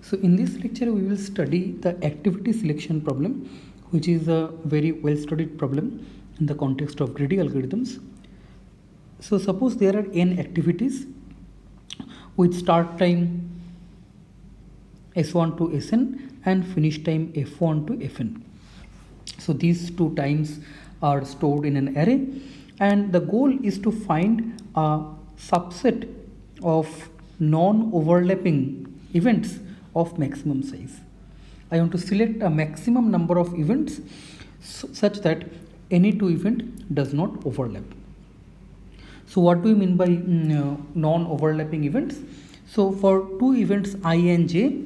So in this lecture we will study the activity selection problem, which is a very well studied problem in the context of greedy algorithms. So suppose there are n activities with start time S1 to Sn and finish time F1 to Fn. So these two times are stored in an array, and the goal is to find a subset of non-overlapping events of maximum size. I want to select a maximum number of events such that any two event does not overlap. So what do we mean by non-overlapping events? So for two events I and j,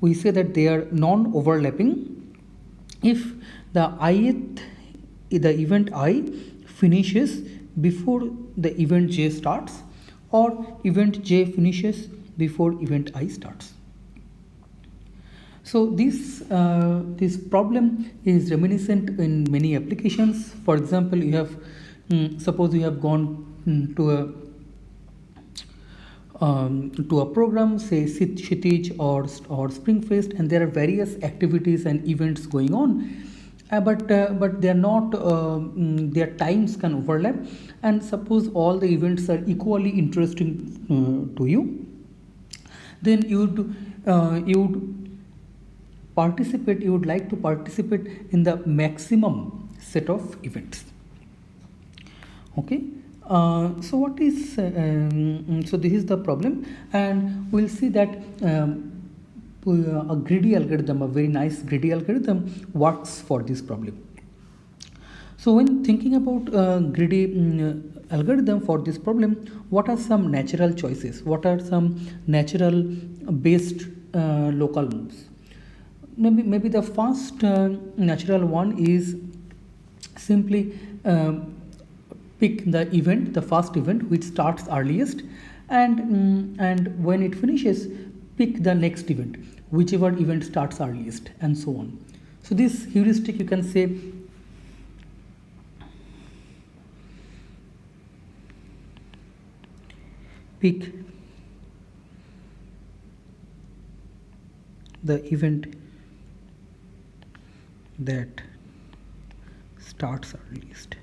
we say that they are non-overlapping if the event I finishes before the event j starts, or event j finishes before event I starts. So this problem is reminiscent in many applications. For example, you have suppose you have gone to a program, say Kshitij or Springfest, and there are various activities and events going on, but they are not their times can overlap, and suppose all the events are equally interesting to you, then you would like to participate in the maximum set of events. Okay. So what is so this is the problem, and we'll see that a greedy algorithm, a very nice greedy algorithm, works for this problem. So when thinking about greedy algorithm for this problem, what are some natural choices? What are some natural based local moves? Maybe the first natural one is simply pick the first event which starts earliest, and when it finishes, pick the next event, whichever event starts earliest, and so on. So this heuristic, you can say, pick the event that starts earliest.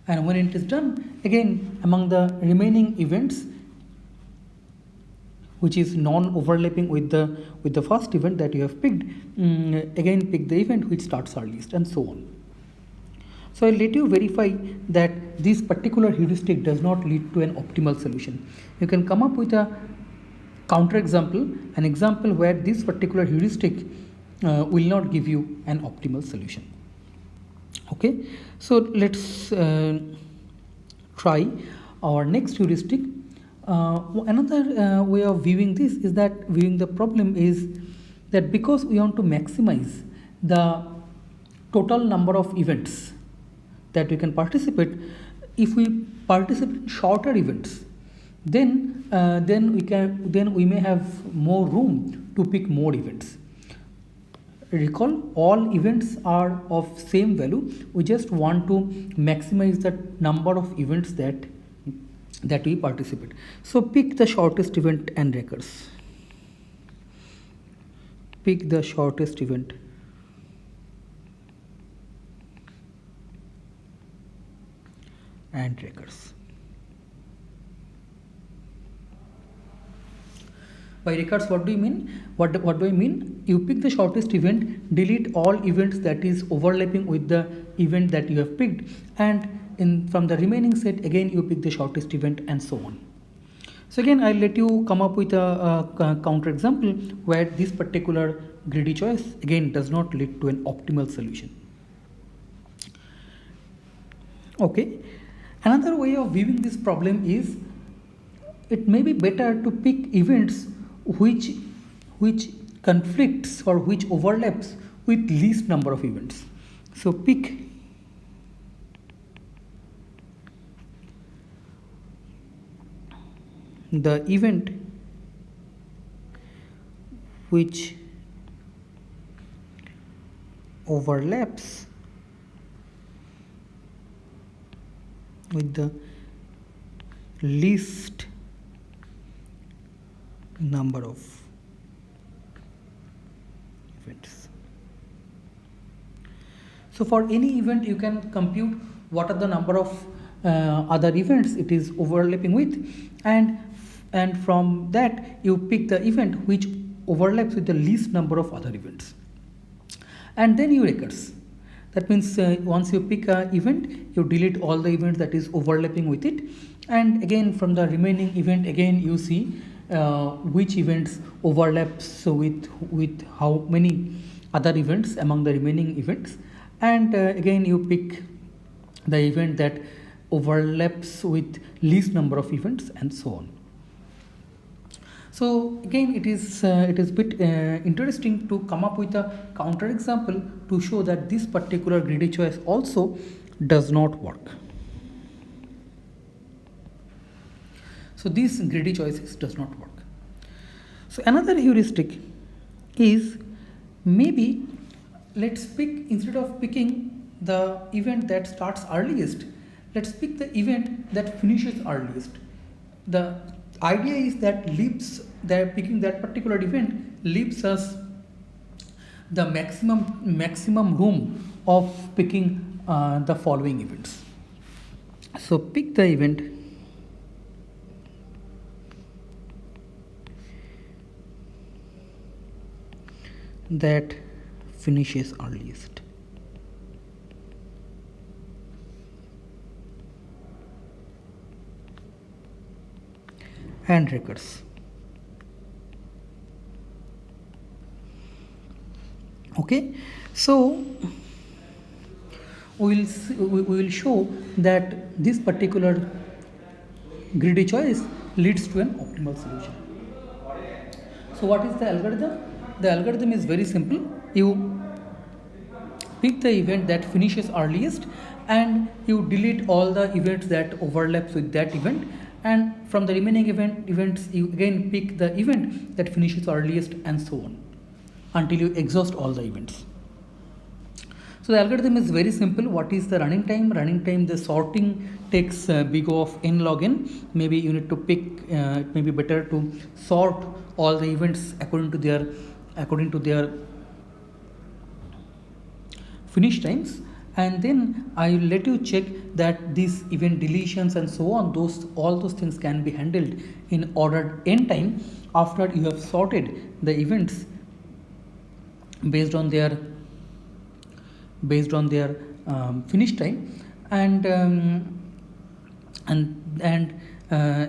And when it is done, again among the remaining events, which is non-overlapping with the first event that you have picked, again pick the event which starts earliest, and so on. So I'll let you verify that this particular heuristic does not lead to an optimal solution. You can come up with a counter example, an example where this particular heuristic will not give you an optimal solution. Okay, so let's try our next heuristic. Another way of viewing this is that viewing the problem is that because we want to maximize the total number of events that we can participate, if we participate in shorter events, then we may have more room to pick more events. Recall, all events are of same value. We just want to maximize the number of events that we participate. So pick the shortest event and recurs. Pick the shortest event and recurs. By recurs, what do you mean? What do I mean? You pick the shortest event, delete all events that is overlapping with the event that you have picked, and from the remaining set, again you pick the shortest event, and so on. So again, I'll let you come up with a counter example where this particular greedy choice again does not lead to an optimal solution. Okay. Another way of viewing this problem is it may be better to pick events which conflicts or which overlaps with least number of events. So pick the event which overlaps with the least number of events. So for any event you can compute what are the number of other events it is overlapping with, and from that you pick the event which overlaps with the least number of other events, and then you recurse. That means once you pick an event, you delete all the events that is overlapping with it, and again from the remaining event again you see which events overlaps with how many other events among the remaining events, and again you pick the event that overlaps with least number of events, and so on. So again it is bit interesting to come up with a counter example to show that this particular greedy choice also does not work. So these greedy choices does not work. So another heuristic is, maybe let's pick, instead of picking the event that starts earliest, let's pick the event that finishes earliest. The idea is that picking that particular event leaves us the maximum room of picking the following events. So pick the event that finishes earliest. And recurs. Okay, so we will show that this particular greedy choice leads to an optimal solution. So what is the algorithm? The algorithm is very simple. You pick the event that finishes earliest and you delete all the events that overlaps with that event, and from the remaining events you again pick the event that finishes earliest, and so on until you exhaust all the events. So the algorithm is very simple. What is the running time? Running time, the sorting takes big O of n log n. Maybe you need to pick, it may be better to sort all the events according to their finish times, and then I will let you check that these event deletions and so on, all those things can be handled in ordered n time after you have sorted the events based on their finish time, and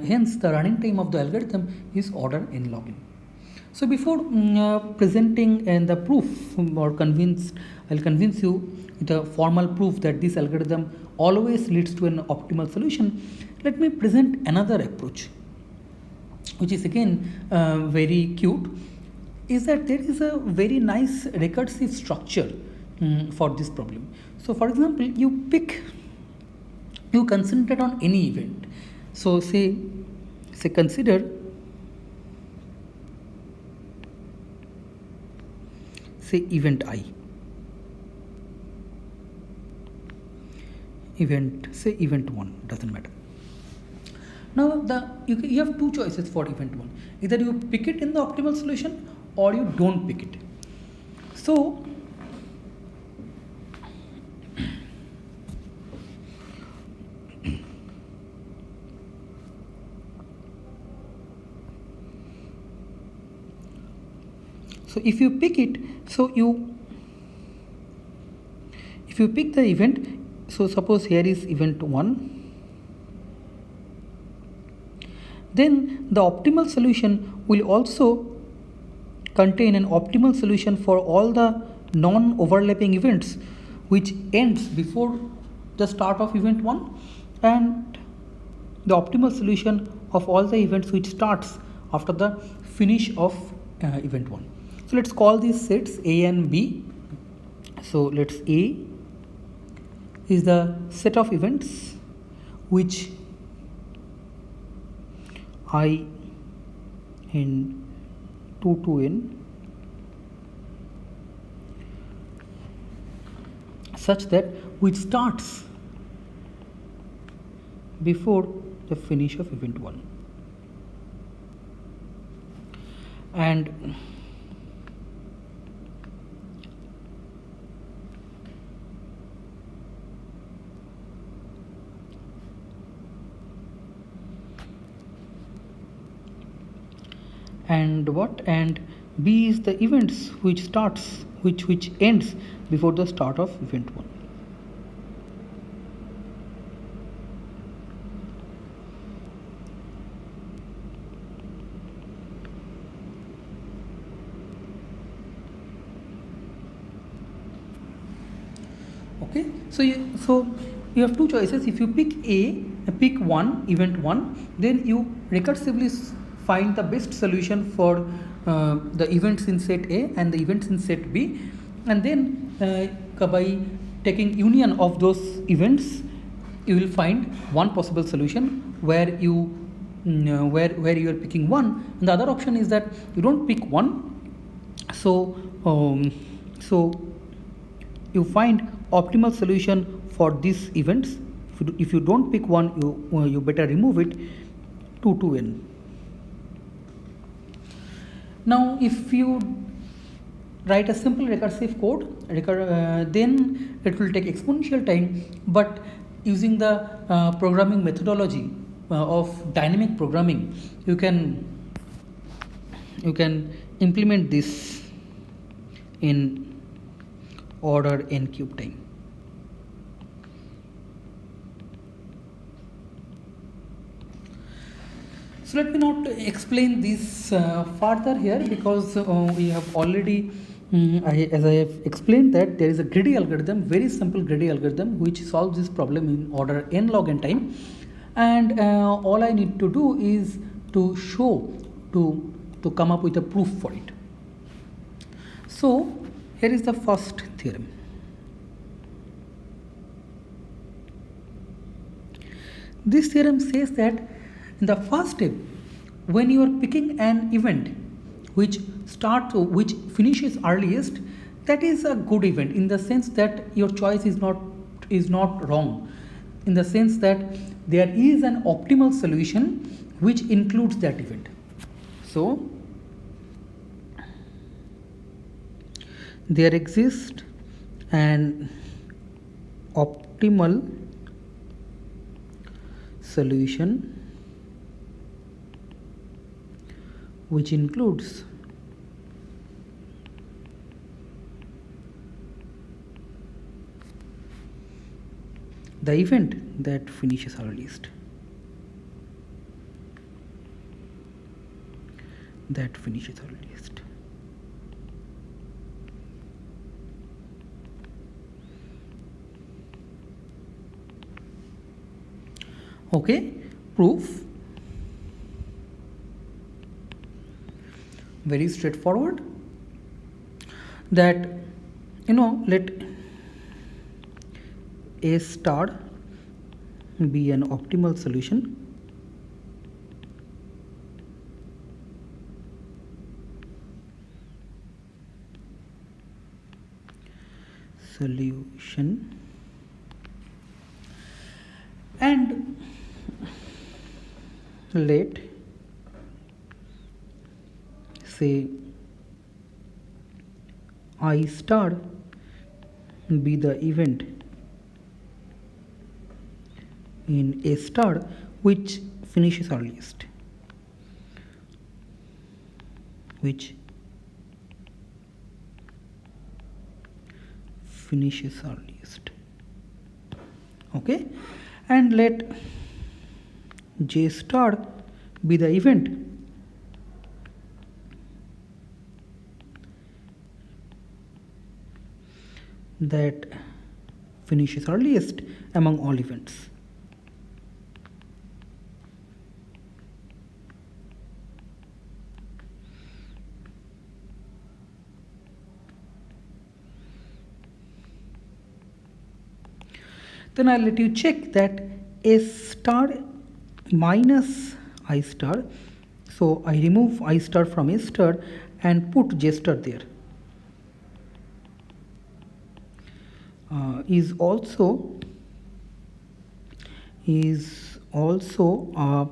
hence the running time of the algorithm is order n log n. So before presenting the proof, or I'll convince you with a formal proof that this algorithm always leads to an optimal solution, let me present another approach, which is again very cute. Is that there is a very nice recursive structure for this problem. So for example, you concentrate on any event. So say consider event I, event 1, doesn't matter. Now you have two choices for event 1. Either you pick it in the optimal solution or you don't pick it. So if you pick it, if you pick the event, so suppose here is event 1, then the optimal solution will also contain an optimal solution for all the non-overlapping events which ends before the start of event 1, and the optimal solution of all the events which starts after the finish of event 1. So let's call these sets A and B. So let's A is the set of events which I in 2 to n such that which starts before the finish of event 1. And B is the events which ends before the start of event 1. Okay, so you have two choices. If you pick pick event 1, then you recursively find the best solution for the events in set A and the events in set B, and then by taking union of those events, you will find one possible solution where you where you are picking 1, and the other option is that you don't pick 1. So you find optimal solution for these events. If you don't pick 1, you better remove it to n. Now if you write a simple recursive code, then it will take exponential time, but using the programming methodology of dynamic programming, you can implement this in order n cube time. So let me not explain this further here, because we have already, as I have explained, that there is a greedy algorithm, very simple greedy algorithm, which solves this problem in order n log n time, and all I need to do is to show to come up with a proof for it. So here is the first theorem. This theorem says that in the first step, when you are picking an event which finishes earliest, that is a good event, in the sense that your choice is not wrong, in the sense that there is an optimal solution which includes that event. So there exists an optimal solution which includes the event that finishes earliest. Okay, proof. Very straightforward. That let A star be an optimal solution and let say I star be the event in A star which finishes earliest. Okay, and let J star be the event that finishes earliest among all events. Then I'll let you check that S star minus I star. So I remove I star from S star and put J star there. Is also also a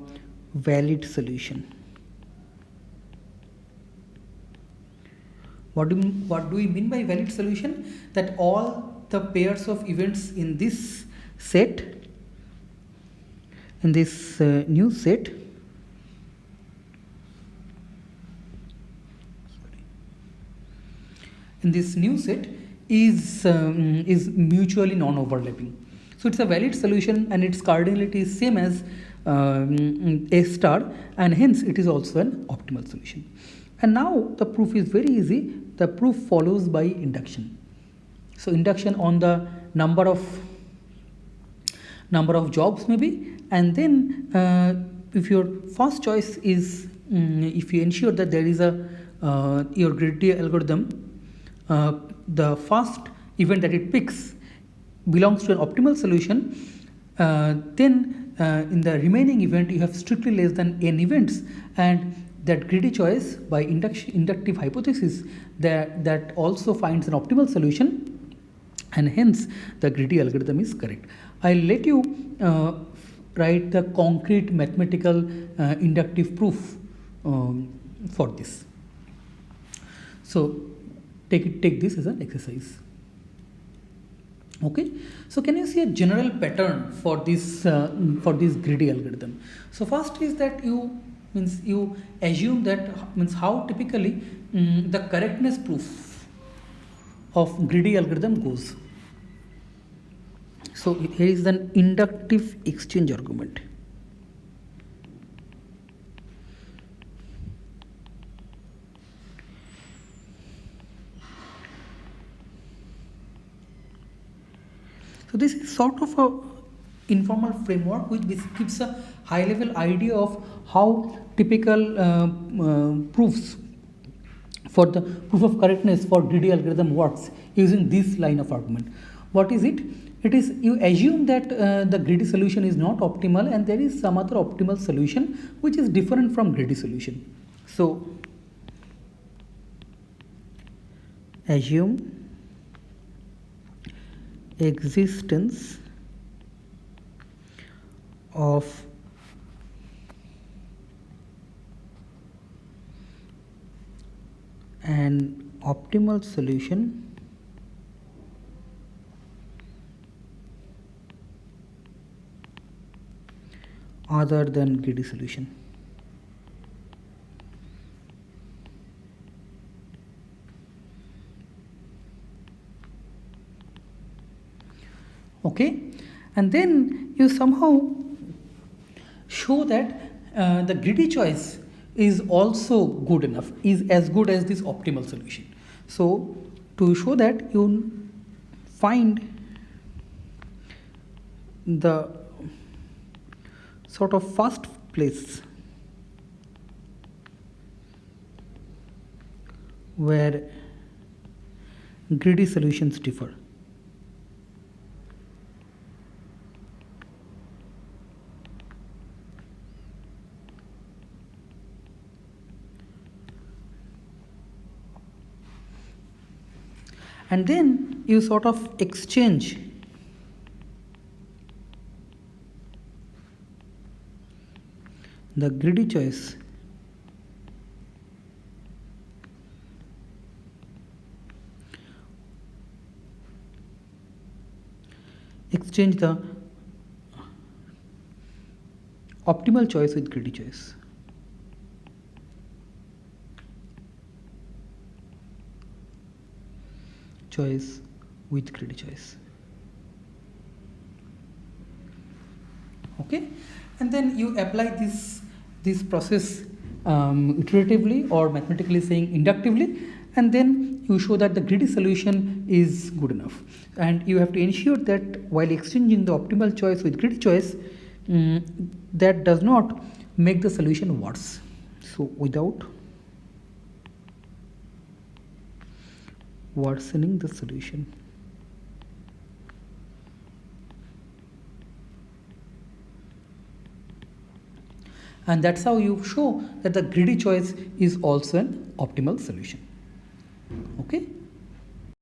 valid solution. What do we mean by valid solution? That all the pairs of events in this set, in this new set, is mutually non-overlapping. So it's a valid solution and its cardinality is same as A star, and hence it is also an optimal solution. And now the proof is very easy. The proof follows by induction. So induction on the number of jobs maybe, and then if your first choice is if you ensure that there is a your greedy algorithm, the first event that it picks belongs to an optimal solution, then in the remaining event you have strictly less than n events, and that greedy choice by inductive hypothesis that also finds an optimal solution, and hence the greedy algorithm is correct. I'll let you write the concrete mathematical inductive proof for this. So take this as an exercise. Okay, so can you see a general pattern for this greedy algorithm? So first is that you assume that means how typically the correctness proof of greedy algorithm goes. So here is an inductive exchange argument. So this is sort of a informal framework which gives a high level idea of how typical proofs for the proof of correctness for greedy algorithm works using this line of argument. What is it? It is you assume that the greedy solution is not optimal and there is some other optimal solution which is different from greedy solution. So assume existence of an optimal solution other than greedy solution. Okay, and then you somehow show that the greedy choice is also good enough, is as good as this optimal solution. So to show that, you find the sort of first place where greedy solutions differ. And then you sort of exchange the greedy choice exchange the optimal choice with greedy choice. Choice with greedy choice. Okay, and then you apply this process iteratively, or mathematically saying inductively, and then you show that the greedy solution is good enough. And you have to ensure that while exchanging the optimal choice with greedy choice, that does not make the solution worse. So without worsening the solution. And that's how you show that the greedy choice is also an optimal solution. Okay.